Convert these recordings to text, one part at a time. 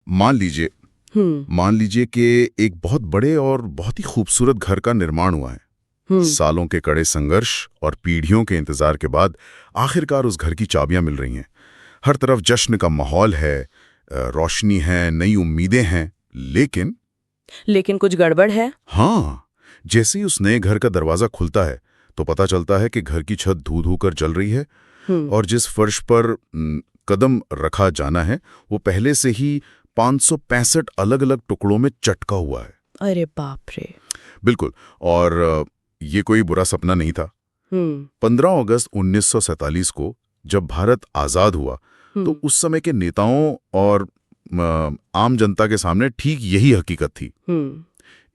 मान लीजिए कि एक बहुत बड़े और बहुत ही खूबसूरत घर का निर्माण हुआ है। सालों के कड़े संघर्ष और पीढ़ियों के इंतजार के बाद आखिरकार उस घर की चाबियां मिल रही हैं। हर तरफ जश्न का माहौल है, रोशनी है, नई उम्मीदें हैं, लेकिन कुछ गड़बड़ है। हाँ, जैसे ही उस नए घर का दरवाजा खुलता है तो पता चलता है कि घर की छत धू धू कर जल रही है और जिस फर्श पर कदम रखा जाना है वो पहले से ही 565 अलग अलग टुकड़ों में चटका हुआ है। अरे बाप रे। बिल्कुल। और ये कोई बुरा सपना नहीं था। 15 अगस्त 1947 को जब भारत आजाद हुआ तो उस समय के नेताओं और आम जनता के सामने ठीक यही हकीकत थी।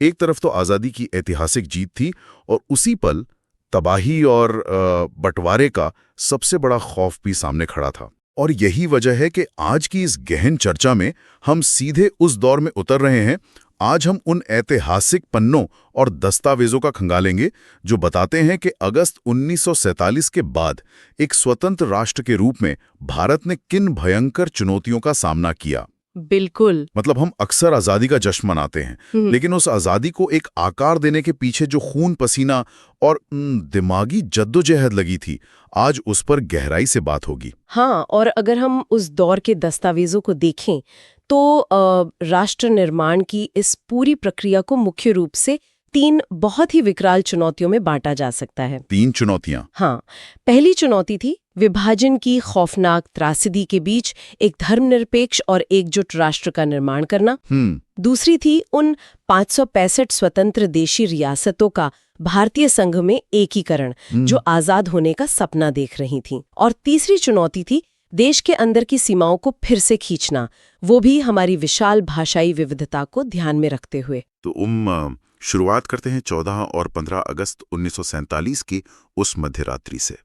एक तरफ तो आजादी की ऐतिहासिक जीत थी और उसी पल तबाही और बंटवारे का सबसे बड़ा खौफ भी सामने खड़ा था। और यही वजह है कि आज की इस गहन चर्चा में हम सीधे उस दौर में उतर रहे हैं। आज हम उन ऐतिहासिक पन्नों और दस्तावेजों का खंगालेंगे जो बताते हैं कि अगस्त 1947 के बाद एक स्वतंत्र राष्ट्र के रूप में भारत ने किन भयंकर चुनौतियों का सामना किया। बिल्कुल। मतलब हम अक्सर आजादी का जश्न मनाते हैं, लेकिन उस आजादी को एक आकार देने के पीछे जो खून पसीना और दिमागी जद्दोजहद लगी थी, आज उस पर गहराई से बात होगी। हाँ, और अगर हम उस दौर के दस्तावेजों को देखें तो राष्ट्र निर्माण की इस पूरी प्रक्रिया को मुख्य रूप से 3 बहुत ही विकराल चुनौतियों में बांटा जा सकता है। 3 चुनौतियां? हाँ। पहली चुनौती थी विभाजन की खौफनाक त्रासदी के बीच एक धर्मनिरपेक्ष और एकजुट राष्ट्र का निर्माण करना। दूसरी थी उन 565 स्वतंत्र देशी रियासतों का भारतीय संघ में एकीकरण जो आजाद होने का सपना देख रही थीं। और तीसरी चुनौती थी देश के अंदर की सीमाओं को फिर से खींचना, वो भी हमारी विशाल भाषाई विविधता को ध्यान में रखते हुए। तो शुरुआत करते हैं 14 और 15 अगस्त 1947 की उस मध्यरात्रि से।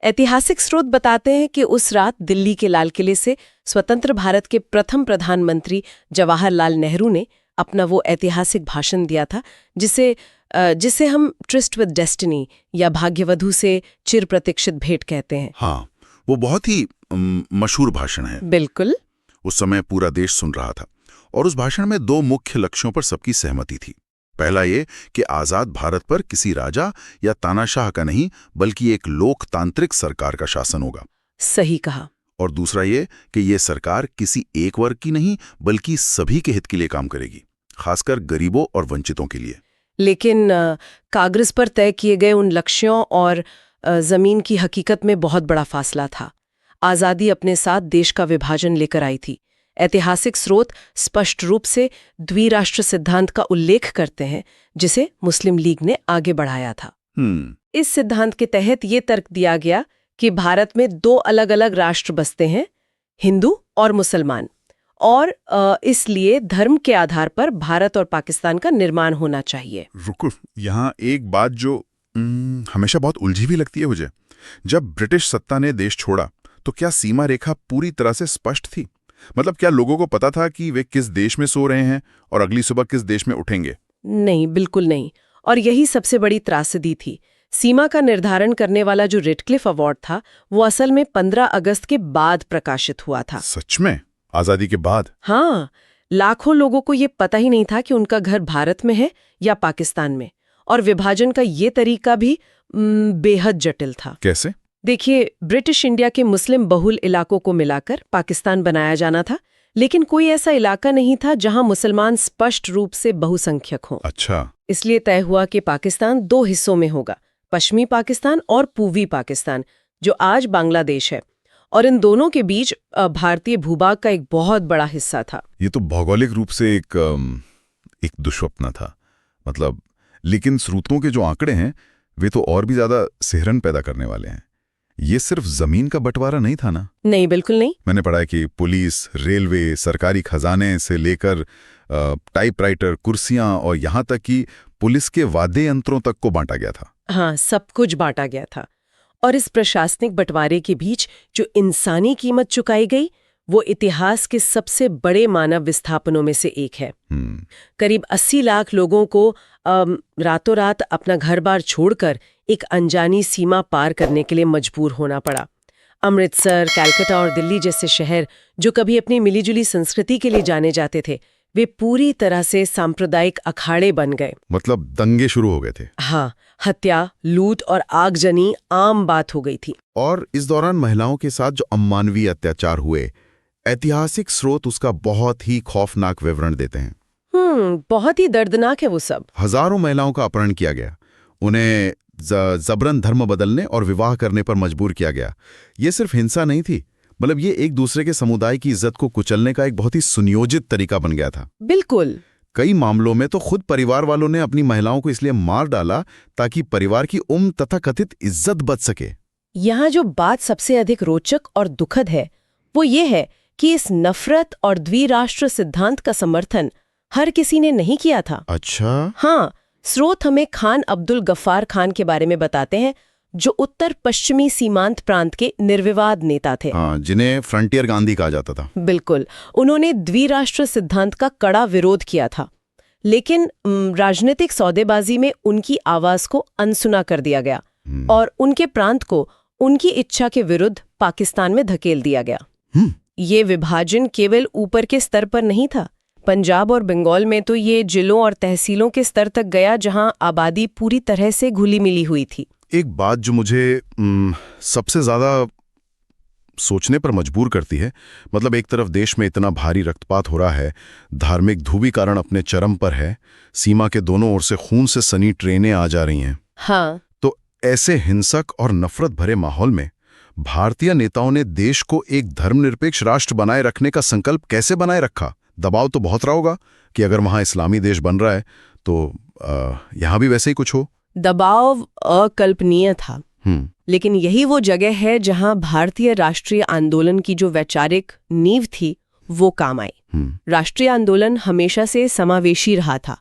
ऐतिहासिक स्रोत बताते हैं कि उस रात दिल्ली के लाल किले से स्वतंत्र भारत के प्रथम प्रधानमंत्री जवाहरलाल नेहरू ने अपना वो ऐतिहासिक भाषण दिया था जिसे हम ट्रिस्ट विद डेस्टिनी या भाग्यवधु से चिर प्रतीक्षित भेंट कहते हैं। हाँ, वो बहुत ही मशहूर भाषण है। बिल्कुल। उस समय पूरा देश सुन रहा था और उस भाषण में 2 मुख्य लक्ष्यों पर सबकी सहमति थी। पहला ये कि आजाद भारत पर किसी राजा या तानाशाह का नहीं बल्कि एक लोकतांत्रिक सरकार का शासन होगा। सही कहा। और दूसरा ये कि ये सरकार किसी एक वर्ग की नहीं बल्कि सभी के हित के लिए काम करेगी, खासकर गरीबों और वंचितों के लिए। लेकिन कागज पर तय किए गए उन लक्ष्यों और जमीन की हकीकत में बहुत बड़ा फासला था। आजादी अपने साथ देश का विभाजन लेकर आई थी। ऐतिहासिक स्रोत स्पष्ट रूप से द्विराष्ट्र सिद्धांत का उल्लेख करते हैं जिसे मुस्लिम लीग ने आगे बढ़ाया था। इस सिद्धांत के तहत ये तर्क दिया गया कि भारत में 2 अलग-अलग राष्ट्र बसते हैं, हिंदू और मुसलमान, और इसलिए धर्म के आधार पर भारत और पाकिस्तान का निर्माण होना चाहिए। रुको, यहाँ एक बात जो हमेशा बहुत उलझी भी लगती है मुझे। जब ब्रिटिश सत्ता ने देश छोड़ा तो क्या सीमा रेखा पूरी तरह से स्पष्ट थी? मतलब क्या लोगों को पता था कि वे किस देश में सो रहे हैं और अगली सुबह किस देश में उठेंगे? नहीं, बिल्कुल नहीं। और यही सबसे बड़ी त्रासदी थी। सीमा का निर्धारण करने वाला जो रेडक्लिफ अवार्ड था वो असल में 15 अगस्त के बाद प्रकाशित हुआ था। सच में? आजादी के बाद? हाँ, लाखों लोगों को ये पता ही नहीं था कि उनका घर भारत में है या पाकिस्तान में। और विभाजन का ये तरीका भी बेहद जटिल था। कैसे? देखिए, ब्रिटिश इंडिया के मुस्लिम बहुल इलाकों को मिलाकर पाकिस्तान बनाया जाना था, लेकिन कोई ऐसा इलाका नहीं था जहां मुसलमान स्पष्ट रूप से बहुसंख्यक हों। अच्छा। इसलिए तय हुआ कि पाकिस्तान 2 हिस्सों में होगा, पश्चिमी पाकिस्तान और पूर्वी पाकिस्तान, जो आज बांग्लादेश है। और इन दोनों के बीच भारतीय भूभाग का एक बहुत बड़ा हिस्सा था। ये तो भौगोलिक रूप से एक दुष्स्वप्न था। मतलब, लेकिन स्रोतों के जो आंकड़े हैं वे तो और भी ज्यादा सिहरन पैदा करने वाले हैं। ये सिर्फ जमीन का बंटवारा नहीं था ना? नहीं, बिल्कुल नहीं। मैंने पढ़ा है कि पुलिस, रेलवे, सरकारी खजाने से लेकर टाइपराइटर, कुर्सियां और यहाँ तक कि पुलिस के वाद्य यंत्रों तक को बांटा गया था। हाँ, सब कुछ बांटा गया था। और इस प्रशासनिक बंटवारे के बीच जो इंसानी कीमत चुकाई गई वो इतिहास के सबसे बड़े मानव विस्थापनों में से एक है। करीब 80 लाख लोगों को रातों रात अपना घर बार छोड़कर एक अनजानी सीमा पार करने के लिए मजबूर होना पड़ा। अमृतसर, कलकत्ता और दिल्ली जैसे शहर जो कभी अपनी मिलीजुली संस्कृति के लिए जाने जाते थे, वे पूरी तरह से सांप्रदायिक अखाड़े बन गए। मतलब दंगे शुरू हो गए थे। हाँ, हत्या, लूट और आगजनी आम बात हो गई थी। और इस दौरान महिलाओं के साथ जो अमानवीय अत्याचार हुए, ऐतिहासिक स्रोत उसका बहुत ही खौफनाक विवरण देते हैं। बहुत ही दर्दनाक है वो सब। हजारों महिलाओं का अपहरण किया गया, उन्हें जबरन धर्म बदलने और विवाह करने पर मजबूर किया गया। ये सिर्फ हिंसा नहीं थी, मतलब ये एक दूसरे के समुदाय की इज्जत को कुचलने का एक बहुत ही सुनियोजित तरीका बन गया था। बिल्कुल। कई मामलों में तो खुद परिवार वालों ने अपनी महिलाओं को इसलिए मार डाला ताकि परिवार की तथा कथित इज्जत बच सके। यहाँ जो बात सबसे अधिक रोचक और दुखद है वो ये है कि इस नफरत और द्विराष्ट्र सिद्धांत का समर्थन हर किसी ने नहीं किया था। अच्छा? हाँ, स्रोत हमें खान अब्दुल गफ्फार खान के बारे में बताते हैं, जो उत्तर पश्चिमी सीमांत प्रांत के निर्विवाद नेता थे। हाँ, जिन्हें फ्रंटियर गांधी कहा जाता था। बिल्कुल, उन्होंने द्विराष्ट्र सिद्धांत का कड़ा विरोध किया था, लेकिन राजनीतिक सौदेबाजी में उनकी आवाज को अनसुना कर दिया गया और उनके प्रांत को उनकी इच्छा के विरुद्ध पाकिस्तान में धकेल दिया गया। ये विभाजन केवल ऊपर के स्तर पर नहीं था। पंजाब और बंगाल में तो ये जिलों और तहसीलों के स्तर तक गया, जहां आबादी पूरी तरह से घुली मिली हुई थी। एक बात जो मुझे सबसे ज्यादा सोचने पर मजबूर करती है, मतलब एक तरफ देश में इतना भारी रक्तपात हो रहा है, धार्मिक ध्रुवीकरण अपने चरम पर है, सीमा के दोनों ओर से खून से सनी ट्रेनें आ जा रही हैं। हाँ, तो ऐसे हिंसक और नफरत भरे माहौल में भारतीय नेताओं ने देश को एक धर्मनिरपेक्ष राष्ट्र बनाए रखने का संकल्प कैसे बनाए रखा? दबाव तो बहुत रहा होगा कि अगर वहां इस्लामी देश बन रहा है तो यहां भी वैसे ही कुछ हो। दबाव अकल्पनीय था, लेकिन यही वो जगह है जहां भारतीय राष्ट्रीय आंदोलन की जो वैचारिक नींव थी वो काम आई। राष्ट्रीय आंदोलन हमेशा से समावेशी रहा था,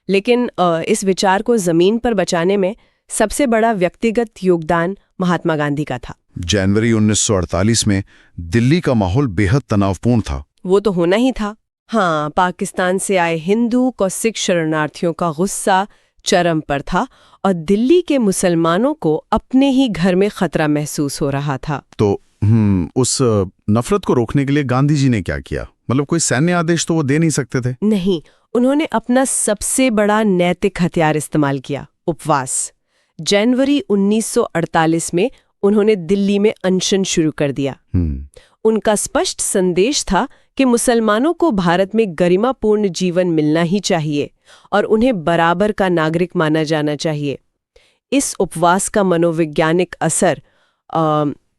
लेकिन इस विचार को जमीन पर बचाने में सबसे बड़ा व्यक्तिगत योगदान महात्मा गांधी का था। जनवरी 1948 में दिल्ली का माहौल बेहद तनावपूर्ण था। वो तो होना ही था। हाँ, पाकिस्तान से आए हिंदू और सिख शरणार्थियों का गुस्सा चरम पर था और दिल्ली के मुसलमानों को अपने ही घर में खतरा महसूस हो रहा था। तो उस नफरत को रोकने के लिए गांधी जी ने क्या किया? मतलब कोई सैन्य आदेश तो वो दे नहीं सकते थे। नहीं, उन्होंने अपना सबसे बड़ा नैतिक हथियार इस्तेमाल किया, उपवास। जनवरी 1948 में उन्होंने दिल्ली में अनशन शुरू कर दिया। उनका स्पष्ट संदेश था कि मुसलमानों को भारत में गरिमापूर्ण जीवन मिलना ही चाहिए और उन्हें बराबर का नागरिक माना जाना चाहिए। इस उपवास का मनोवैज्ञानिक असर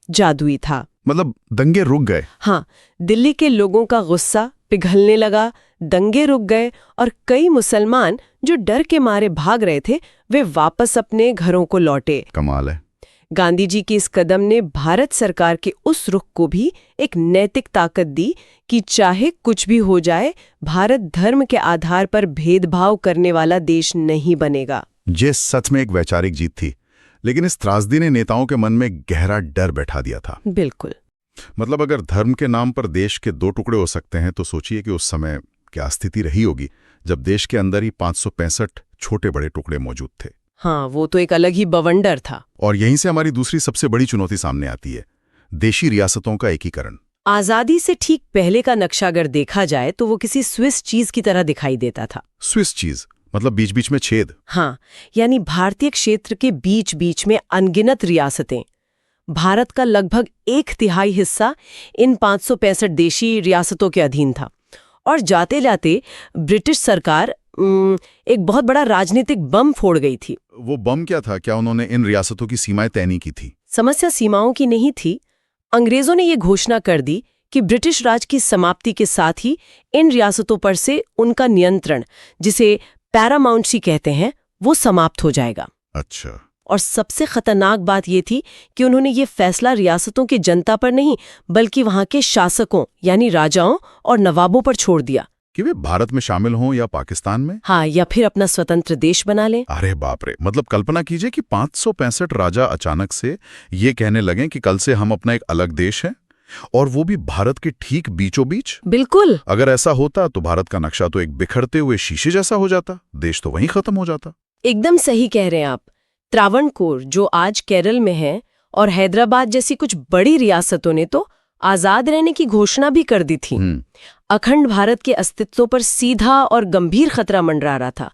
जादुई था। मतलब दंगे रुक गए। हाँ, दिल्ली के लोगों का गुस्सा पिघलने लगा, दंगे रुक गए और कई मुसलमान जो डर के मारे भाग रहे थे वे वापस अपने घरों को लौटे। कमाल है। गांधी जी की इस कदम ने भारत सरकार के उस रुख को भी एक नैतिक ताकत दी कि चाहे कुछ भी हो जाए, भारत धर्म के आधार पर भेदभाव करने वाला देश नहीं बनेगा। ये सच में एक वैचारिक जीत थी, लेकिन इस त्रासदी ने नेताओं के मन में गहरा डर बैठा दिया था। बिल्कुल। मतलब अगर धर्म के नाम पर देश के दो टुकड़े हो सकते हैं तो सोचिए कि उस समय क्या स्थिति रही होगी जब देश के अंदर ही 565 छोटे बड़े टुकड़े मौजूद थे। हाँ, वो तो एक अलग ही बवंडर था। और यहीं से हमारी दूसरी सबसे बड़ी चुनौती सामने आती है, देशी रियासतों का एकीकरण। आजादी से ठीक पहले का नक्शा अगर देखा जाए तो वो किसी स्विस चीज की तरह दिखाई देता था। स्विस चीज मतलब बीच बीच में छेद। हाँ, यानी भारतीय क्षेत्र के बीच बीच में अनगिनत रियासतें। भारत का लगभग 1/3 हिस्सा इन 565 देशी रियासतों के अधीन था और जाते जाते ब्रिटिश सरकार एक बहुत बड़ा राजनीतिक बम फोड़ गई थी। वो बम क्या था? क्या उन्होंने इन रियासतों की सीमाएं तय नहीं की थी? समस्या सीमाओं की नहीं थी। अंग्रेजों ने ये घोषणा कर दी कि ब्रिटिश राज की समाप्ति के साथ ही इन रियासतों पर से उनका नियंत्रण, जिसे पैरामाउंसी कहते हैं, वो समाप्त हो जाएगा। अच्छा। और सबसे खतरनाक बात ये थी कि उन्होंने ये फैसला रियासतों की जनता पर नहीं बल्कि वहां के शासकों यानी राजाओं और नवाबों पर छोड़ दिया कि वे भारत में शामिल हों या पाकिस्तान में। हाँ, या फिर अपना स्वतंत्र देश बना लें। अरे बाप रे, मतलब कल्पना कीजिए कि 565 राजा अचानक से ये कहने लगे कि कल से हम अपना एक अलग देश है, और वो भी भारत के ठीक बीचों बीच। बिल्कुल। अगर ऐसा होता तो भारत का नक्शा तो एक बिखरते हुए शीशे जैसा हो जाता, देश तो वहीं खत्म हो जाता। एकदम सही कह रहे हैं आप। त्रावणकोर जो आज केरल में है और हैदराबाद जैसी कुछ बड़ी रियासतों ने तो आजाद रहने की घोषणा भी कर दी थी। अखंड भारत के अस्तित्व पर सीधा और गंभीर खतरा मंडरा रहा था।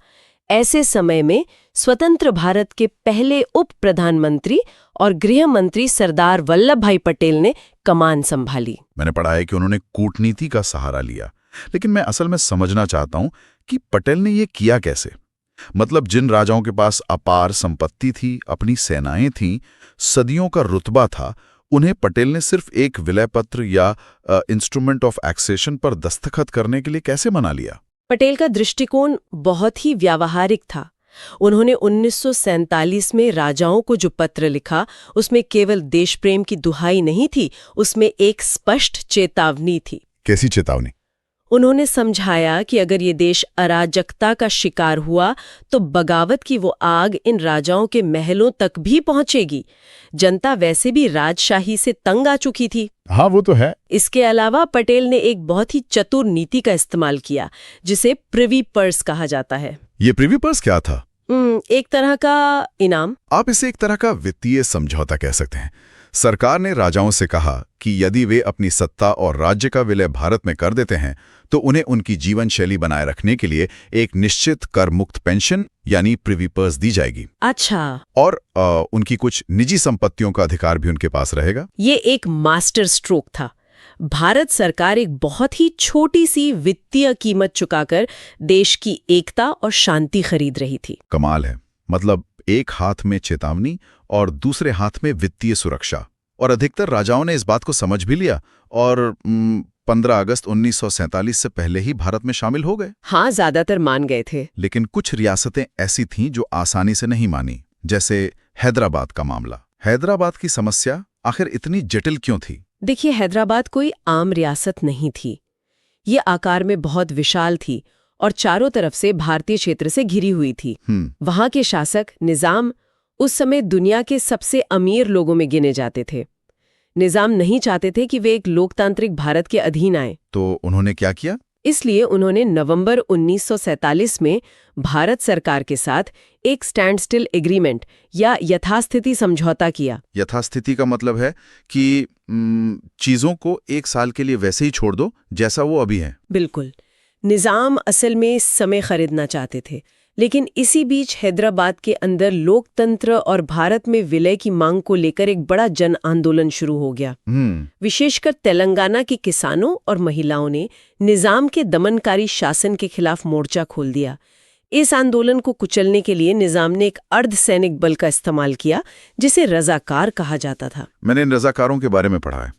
ऐसे समय में स्वतंत्र भारत के पहले उप प्रधानमंत्री और गृह मंत्री सरदार वल्लभ भाई पटेल ने कमान संभाली। मैंने पढ़ा है कि उन्होंने कूटनीति का सहारा लिया, लेकिन मैं असल में समझना चाहता हूं कि पटेल ने ये किया कैसे। मतलब जिन राजाओं के पास अपार संपत्ति थी, अपनी सेनाएं थीं, सदियों का रुतबा था, उन्हें पटेल ने सिर्फ एक विलय पत्र या इंस्ट्रूमेंट ऑफ एक्सेशन पर दस्तखत करने के लिए कैसे मना लिया? पटेल का दृष्टिकोण बहुत ही व्यावहारिक था। उन्होंने 1947 में राजाओं को जो पत्र लिखा, उसमें केवल देश प्रेम की दुहाई नहीं थी, उसमें एक स्पष्ट चेतावनी थी। कैसी चेतावनी? उन्होंने समझाया कि अगर ये देश अराजकता का शिकार हुआ तो बगावत की वो आग इन राजाओं के महलों तक भी पहुंचेगी। जनता वैसे भी राजशाही से तंग आ चुकी थी। हाँ, वो तो है। इसके अलावा पटेल ने एक बहुत ही चतुर नीति का इस्तेमाल किया, जिसे प्रिवी पर्स कहा जाता है। ये प्रिवी पर्स क्या था? एक तरह का इनाम। आप इसे एक तरह का वित्तीय समझौता कह सकते हैं। सरकार ने राजाओं से कहा कि यदि वे अपनी सत्ता और राज्य का विलय भारत में कर देते हैं तो उन्हें उनकी जीवन शैली बनाए रखने के लिए एक निश्चित कर मुक्त पेंशन यानी प्रिवी पर्स दी जाएगी। अच्छा। और उनकी कुछ निजी संपत्तियों का अधिकार भी उनके पास रहेगा। ये एक मास्टर स्ट्रोक था। भारत सरकार एक बहुत ही छोटी सी वित्तीय कीमत चुकाकर देश की एकता और शांति खरीद रही थी। कमाल है। मतलब एक हाथ में चेतावनी और दूसरे हाथ में वित्तीय सुरक्षा। और अधिकतर राजाओं ने इस बात को समझ भी लिया और 15 अगस्त 1947 से पहले ही भारत में शामिल हो गए। हाँ, ज्यादातर मान गए थे। लेकिन कुछ रियासतें ऐसी थीं जो आसानी से नहीं मानी, जैसे हैदराबाद का मामला। हैदराबाद की समस्या आखिर इतनी जटिल क्यों थी? देखिए, हैदराबाद कोई आम रियासत नहीं थी। ये आकार में बहुत विशाल थी और चारों तरफ से भारतीय क्षेत्र से घिरी हुई थी। वहां के शासक निजाम उस समय दुनिया के सबसे अमीर लोगों में गिने जाते थे। निजाम नहीं चाहते थे कि वे एक लोकतांत्रिक भारत के अधीन आए। तो उन्होंने क्या किया? इसलिए उन्होंने नवंबर 1947 में भारत सरकार के साथ एक स्टैंड स्टिल एग्रीमेंट या यथास्थिति समझौता किया। यथास्थिति का मतलब है कि चीजों को एक साल के लिए वैसे ही छोड़ दो जैसा वो अभी है। बिल्कुल। निजाम असल में समय खरीदना चाहते थे, लेकिन इसी बीच हैदराबाद के अंदर लोकतंत्र और भारत में विलय की मांग को लेकर एक बड़ा जन आंदोलन शुरू हो गया। विशेषकर तेलंगाना के किसानों और महिलाओं ने निजाम के दमनकारी शासन के खिलाफ मोर्चा खोल दिया। इस आंदोलन को कुचलने के लिए निजाम ने एक अर्धसैनिक बल का इस्तेमाल किया, जिसे रजाकार कहा जाता था। मैंने इन रजाकारों के बारे में पढ़ा है।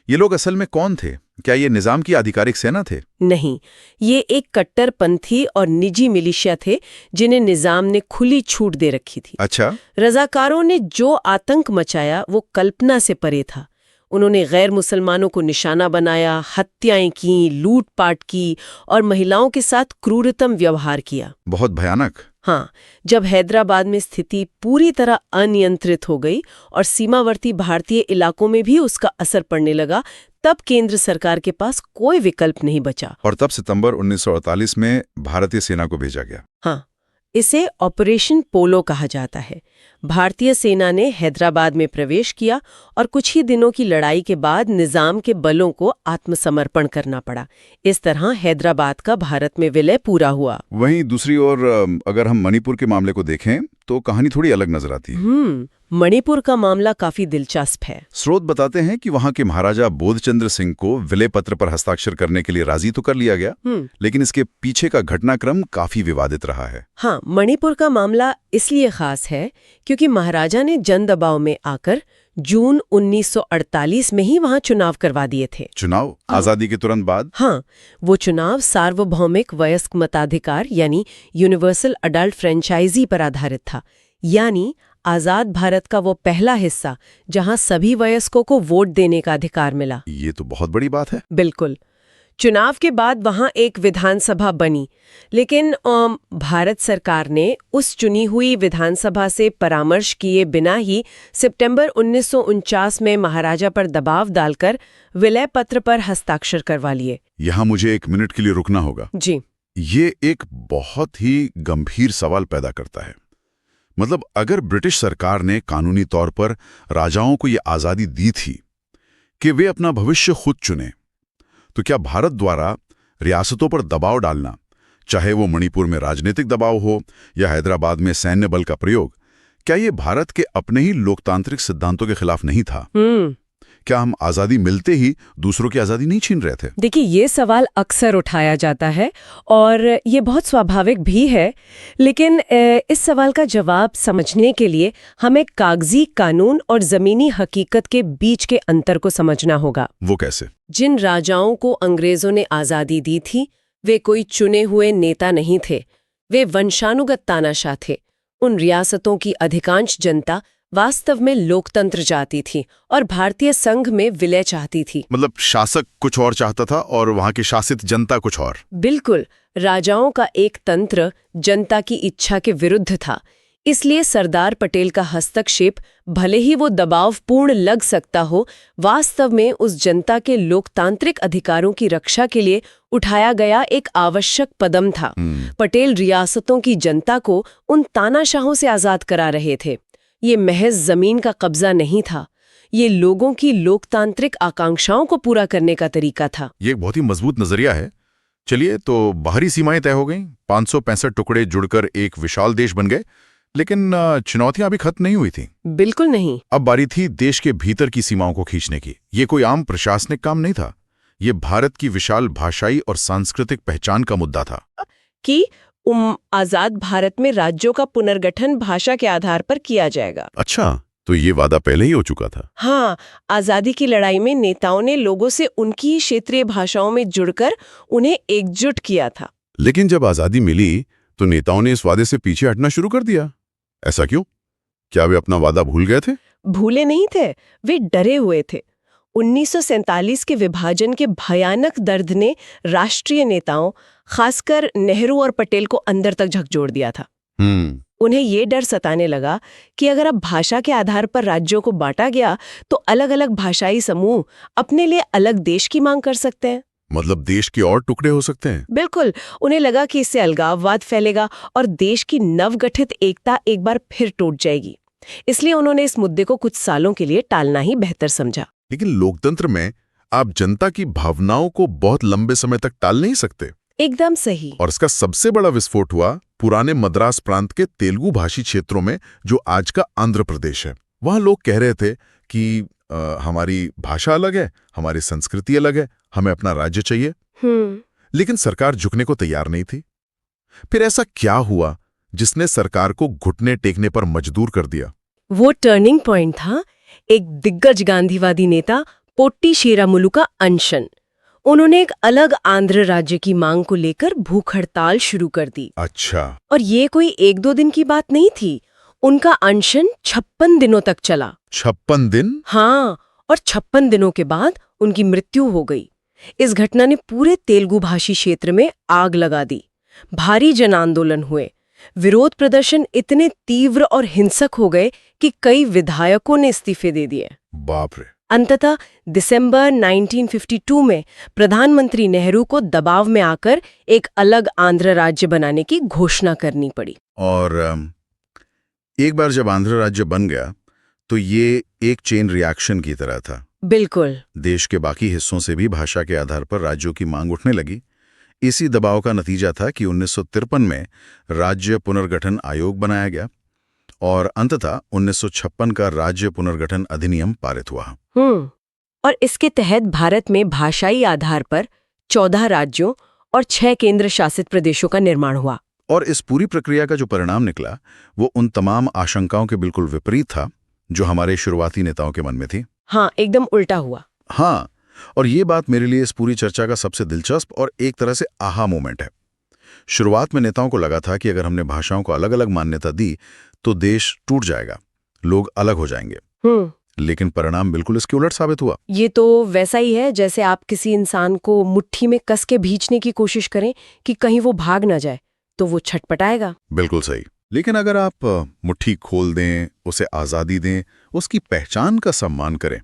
ये लोग असल में कौन थे? क्या ये निजाम की आधिकारिक सेना थे? नहीं, ये एक कट्टरपंथी और निजी मिलिशिया थे जिन्हें निजाम ने खुली छूट दे रखी थी। अच्छा। रजाकारों ने जो आतंक मचाया वो कल्पना से परे था। उन्होंने गैर मुसलमानों को निशाना बनाया, हत्याएं की, लूटपाट की और महिलाओं के साथ क्रूरतम व्यवहार किया। बहुत भयानक। हाँ, जब हैदराबाद में स्थिति पूरी तरह अनियंत्रित हो गई और सीमावर्ती भारतीय इलाकों में भी उसका असर पड़ने लगा, तब केंद्र सरकार के पास कोई विकल्प नहीं बचा। और तब सितंबर 1948 में भारतीय सेना को भेजा गया। हाँ, इसे ऑपरेशन पोलो कहा जाता है। भारतीय सेना ने हैदराबाद में प्रवेश किया और कुछ ही दिनों की लड़ाई के बाद निजाम के बलों को आत्मसमर्पण करना पड़ा। इस तरह हैदराबाद का भारत में विलय पूरा हुआ। वहीं दूसरी ओर अगर हम मणिपुर के मामले को देखें तो कहानी थोड़ी अलग नजर आती है। मणिपुर का मामला काफी दिलचस्प है। स्रोत बताते हैं कि वहां के महाराजा बोधचंद्र सिंह को विलय पत्र पर हस्ताक्षर करने के लिए राजी तो कर लिया गया, लेकिन इसके पीछे का घटनाक्रम काफी विवादित रहा है। हाँ, मणिपुर का मामला इसलिए खास है क्योंकि महाराजा ने जन दबाव में आकर जून 1948 में ही वहां चुनाव करवा दिए थे। चुनाव आजादी के तुरंत बाद? हाँ, वो चुनाव सार्वभौमिक वयस्क मताधिकार यानी यूनिवर्सल अडल्ट फ्रेंचाइजी पर आधारित था, यानी आजाद भारत का वो पहला हिस्सा जहां सभी वयस्कों को वोट देने का अधिकार मिला। ये तो बहुत बड़ी बात है। बिल्कुल। चुनाव के बाद वहां एक विधानसभा बनी, लेकिन भारत सरकार ने उस चुनी हुई विधानसभा से परामर्श किए बिना ही सितंबर 1949 में महाराजा पर दबाव डालकर विलय पत्र पर हस्ताक्षर करवा लिए। यहाँ मुझे एक मिनट के लिए रुकना होगा। जी। ये एक बहुत ही गंभीर सवाल पैदा करता है। मतलब अगर ब्रिटिश सरकार ने कानूनी तौर पर राजाओं को ये आज़ादी दी थी कि वे अपना भविष्य खुद चुनें, तो क्या भारत द्वारा रियासतों पर दबाव डालना, चाहे वो मणिपुर में राजनीतिक दबाव हो या हैदराबाद में सैन्य बल का प्रयोग, क्या ये भारत के अपने ही लोकतांत्रिक सिद्धांतों के खिलाफ नहीं था? क्या हम आज़ादी मिलते ही दूसरों की आज़ादी नहीं छीन रहे थे? देखिए, ये सवाल अक्सर उठाया जाता है और ये बहुत स्वाभाविक भी है, लेकिन इस सवाल का जवाब समझने के लिए हमें कागजी कानून और ज़मीनी हकीकत के बीच के अंतर को समझना होगा। वो कैसे? जिन राजाओं को अंग्रेज़ों ने आज़ादी दी थी, वे कोई चुने हुए नेता नहीं थे, वे वंशानुगत तानाशाह थे। उन रियासतों की अधिकांश जनता वास्तव में लोकतंत्र चाहती थी और भारतीय संघ में विलय चाहती थी। मतलब शासक कुछ और चाहता था और वहां की शासित जनता कुछ और। बिल्कुल, राजाओं का एक तंत्र जनता की इच्छा के विरुद्ध था। इसलिए सरदार पटेल का हस्तक्षेप, भले ही वो दबावपूर्ण लग सकता हो, वास्तव में उस जनता के लोकतांत्रिक अधिकारों की रक्षा के लिए उठाया गया एक आवश्यक कदम था। पटेल रियासतों की जनता को उन तानाशाहों से आजाद करा रहे थे। ये महज जमीन का कब्जा नहीं था, ये लोगों की लोकतांत्रिक आकांक्षाओं को पूरा करने का तरीका था। ये एक बहुत ही मजबूत नजरिया है। चलिए, तो बाहरी सीमाएं तय हो गईं, 565 टुकड़े जुड़कर एक विशाल देश बन गए, लेकिन चुनौतियां अभी खत्म नहीं हुई थी। बिल्कुल नहीं। अब बारी थी देश के भीतर की सीमाओं को खींचने की। ये कोई आम प्रशासनिक काम नहीं था, ये भारत की विशाल भाषाई और सांस्कृतिक पहचान का मुद्दा था कि आजाद भारत में राज्यों का पुनर्गठन भाषा के आधार पर किया जाएगा। अच्छा, तो ये वादा पहले ही हो चुका था। हाँ, आजादी की लड़ाई में नेताओं ने लोगों से उनकी ही क्षेत्रीय भाषाओं में जुड़कर उन्हें एकजुट किया था। लेकिन जब आजादी मिली तो नेताओं ने इस वादे से पीछे हटना शुरू कर दिया। ऐसा क्यों? क्या वे अपना वादा भूल गए थे? भूले नहीं थे, वे डरे हुए थे। 1947 के विभाजन के भयानक दर्द ने राष्ट्रीय नेताओं, खासकर नेहरू और पटेल को अंदर तक झकझोर दिया था। उन्हें ये डर सताने लगा कि अगर अब भाषा के आधार पर राज्यों को बांटा गया तो अलग अलग भाषाई समूह अपने लिए अलग देश की मांग कर सकते हैं। मतलब देश के और टुकड़े हो सकते हैं। बिल्कुल, उन्हें लगा कि इससे अलगाववाद फैलेगा और देश की नवगठित एकता एक बार फिर टूट जाएगी। इसलिए उन्होंने इस मुद्दे को कुछ सालों के लिए टालना ही बेहतर समझा। लेकिन लोकतंत्र में आप जनता की भावनाओं को बहुत लंबे समय तक टाल नहीं सकते। एकदम सही। और इसका सबसे बड़ा विस्फोट हुआ पुराने मद्रास प्रांत के तेलुगु भाषी क्षेत्रों में, जो आज का आंध्र प्रदेश है। वहां लोग कह रहे थे कि हमारी भाषा अलग है, हमारी संस्कृति अलग है, हमें अपना राज्य चाहिए। लेकिन सरकार झुकने को तैयार नहीं थी। फिर ऐसा क्या हुआ जिसने सरकार को घुटने टेकने पर मजबूर कर दिया? वो टर्निंग पॉइंट था एक दिग्गज गांधीवादी नेता पोट्टी श्रीरामुलु का अनशन। उन्होंने एक अलग आंध्र राज्य की मांग को लेकर भूख हड़ताल शुरू कर दी। अच्छा। और ये कोई 1-2 दिन की बात नहीं थी। उनका अनशन 56 दिनों तक चला। 56 दिन? हाँ, और 56 दिनों के बाद उनकी मृत्यु हो गई। इस घटना ने पूरे तेलुगु भाषी क्षेत्र में आग लगा दी। भारी जन आंदोलन हुए। विरोध प्रदर्शन इतने तीव्र और हिंसक हो गए कि कई विधायकों ने इस्तीफे दे दिए। बाप रे। अंततः दिसंबर 1952 में प्रधानमंत्री नेहरू को दबाव में आकर एक अलग आंध्र राज्य बनाने की घोषणा करनी पड़ी। और एक बार जब आंध्र राज्य बन गया तो ये एक चेन रिएक्शन की तरह था। बिल्कुल। देश के बाकी हिस्सों से भी भाषा के आधार पर राज्यों की मांग उठने लगी। इसी दबाव का नतीजा था कि 1953 में राज्य पुनर्गठन आयोग बनाया गया और अंततः 1956 का राज्य पुनर्गठन अधिनियम पारित हुआ। और इसके तहत भारत में भाषाई आधार पर 14 राज्यों और 6 केंद्र शासित प्रदेशों का निर्माण हुआ। और इस पूरी प्रक्रिया का जो परिणाम निकला वो उन तमाम आशंकाओं के बिल्कुल विपरीत था जो हमारे शुरुआती नेताओं के मन में थी। हाँ, एकदम उल्टा हुआ। हाँ, और ये बात मेरे लिए इस पूरी चर्चा का सबसे दिलचस्प और एक तरह से आहा मोमेंट है। शुरुआत में नेताओं को लगा था कि अगर हमने भाषाओं को अलग अलग मान्यता दी तो देश टूट जाएगा, लोग अलग हो जाएंगे। लेकिन परिणाम बिल्कुल इसके उलट साबित हुआ। ये तो वैसा ही है जैसे आप किसी इंसान को मुट्ठी में कस के भींचने की कोशिश करें कि कहीं वो भाग ना जाए, तो वो छटपटाएगा। बिल्कुल सही। लेकिन अगर आप मुट्ठी खोल दें, उसे आज़ादी दें, उसकी पहचान का सम्मान करें,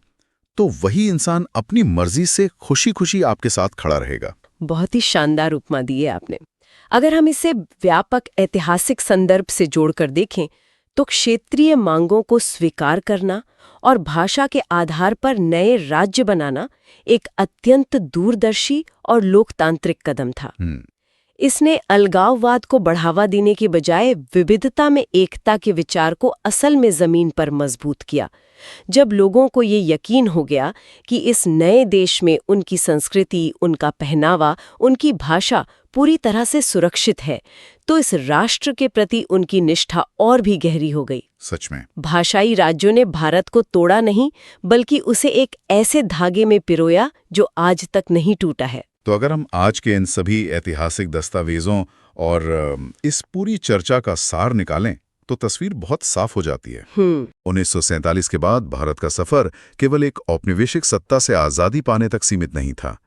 तो वही इंसान अपनी मर्जी से खुशी खुशी आपके साथ खड़ा रहेगा। बहुत ही शानदार उपमा दी है आपने। अगर हम इसे व्यापक ऐतिहासिक संदर्भ से जोड़कर देखें तो क्षेत्रीय मांगों को स्वीकार करना और भाषा के आधार पर नए राज्य बनाना एक अत्यंत दूरदर्शी और लोकतांत्रिक कदम था। इसने अलगाववाद को बढ़ावा देने के बजाय विविधता में एकता के विचार को असल में जमीन पर मजबूत किया। जब लोगों को ये यकीन हो गया कि इस नए देश में उनकी संस्कृति, उनका पहनावा, उनकी भाषा पूरी तरह से सुरक्षित है, तो इस राष्ट्र के प्रति उनकी निष्ठा और भी गहरी हो गई। सच में भाषाई राज्यों ने भारत को तोड़ा नहीं, बल्कि उसे एक ऐसे धागे में पिरोया जो आज तक नहीं टूटा है। तो अगर हम आज के इन सभी ऐतिहासिक दस्तावेजों और इस पूरी चर्चा का सार निकालें तो तस्वीर बहुत साफ हो जाती है। 1947 के बाद भारत का सफर केवल एक औपनिवेशिक सत्ता से आज़ादी पाने तक सीमित नहीं था।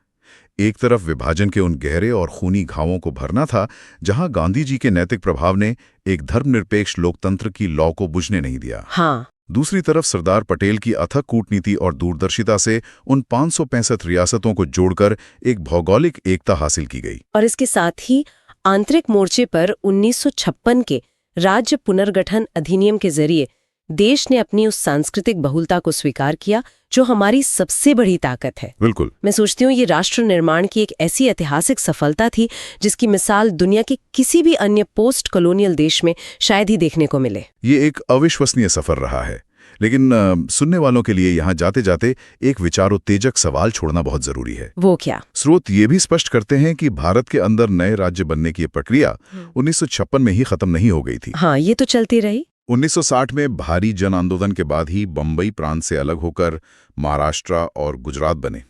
एक तरफ विभाजन के उन गहरे और खूनी घावों को भरना था, जहां गांधी जी के नैतिक प्रभाव ने एक धर्मनिरपेक्ष लोकतंत्र की लौ को बुझने नहीं दिया। दूसरी तरफ सरदार पटेल की अथक कूटनीति और दूरदर्शिता से उन 565 रियासतों को जोड़कर एक भौगोलिक एकता हासिल की गई। और इसके साथ ही आंतरिक मोर्चे पर 1956 के राज्य पुनर्गठन अधिनियम के जरिए देश ने अपनी उस सांस्कृतिक बहुलता को स्वीकार किया जो हमारी सबसे बड़ी ताकत है। बिल्कुल। मैं सोचती हूँ ये राष्ट्र निर्माण की एक ऐसी ऐतिहासिक सफलता थी जिसकी मिसाल दुनिया के किसी भी अन्य पोस्ट कॉलोनियल देश में शायद ही देखने को मिले। ये एक अविश्वसनीय सफर रहा है, लेकिन सुनने वालों के लिए यहाँ जाते जाते एक विचारोत्तेजक सवाल छोड़ना बहुत जरूरी है। वो क्या? स्रोत ये भी स्पष्ट करते हैं कि भारत के अंदर नए राज्य बनने की प्रक्रिया 1956 में ही खत्म नहीं हो गई थी। हाँ, ये तो चलती रही। 1960 में भारी जन आंदोलन के बाद ही बंबई प्रांत से अलग होकर महाराष्ट्र और गुजरात बने।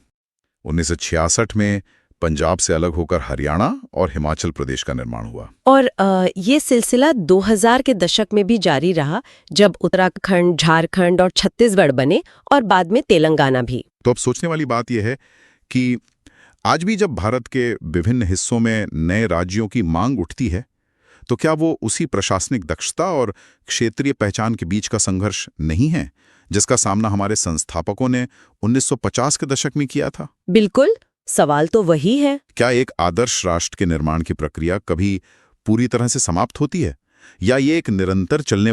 1966 में पंजाब से अलग होकर हरियाणा और हिमाचल प्रदेश का निर्माण हुआ। और ये सिलसिला 2000 के दशक में भी जारी रहा, जब उत्तराखंड, झारखंड और छत्तीसगढ़ बने और बाद में तेलंगाना भी। तो अब सोचने वाली बात यह है कि आज भी जब भारत के विभिन्न हिस्सों में नए राज्यों की मांग उठती है, तो क्या वो उसी प्रशासनिक दक्षता और क्षेत्रीय पहचान के बीच का संघर्ष नहीं है जिसका सामना हमारे संस्थापकों ने 1950 के दशक में किया था? बिल्कुल, सवाल तो वही है। क्या एक आदर्श राष्ट्र के निर्माण की प्रक्रिया कभी पूरी तरह से समाप्त होती है, या ये एक निरंतर चलने वाली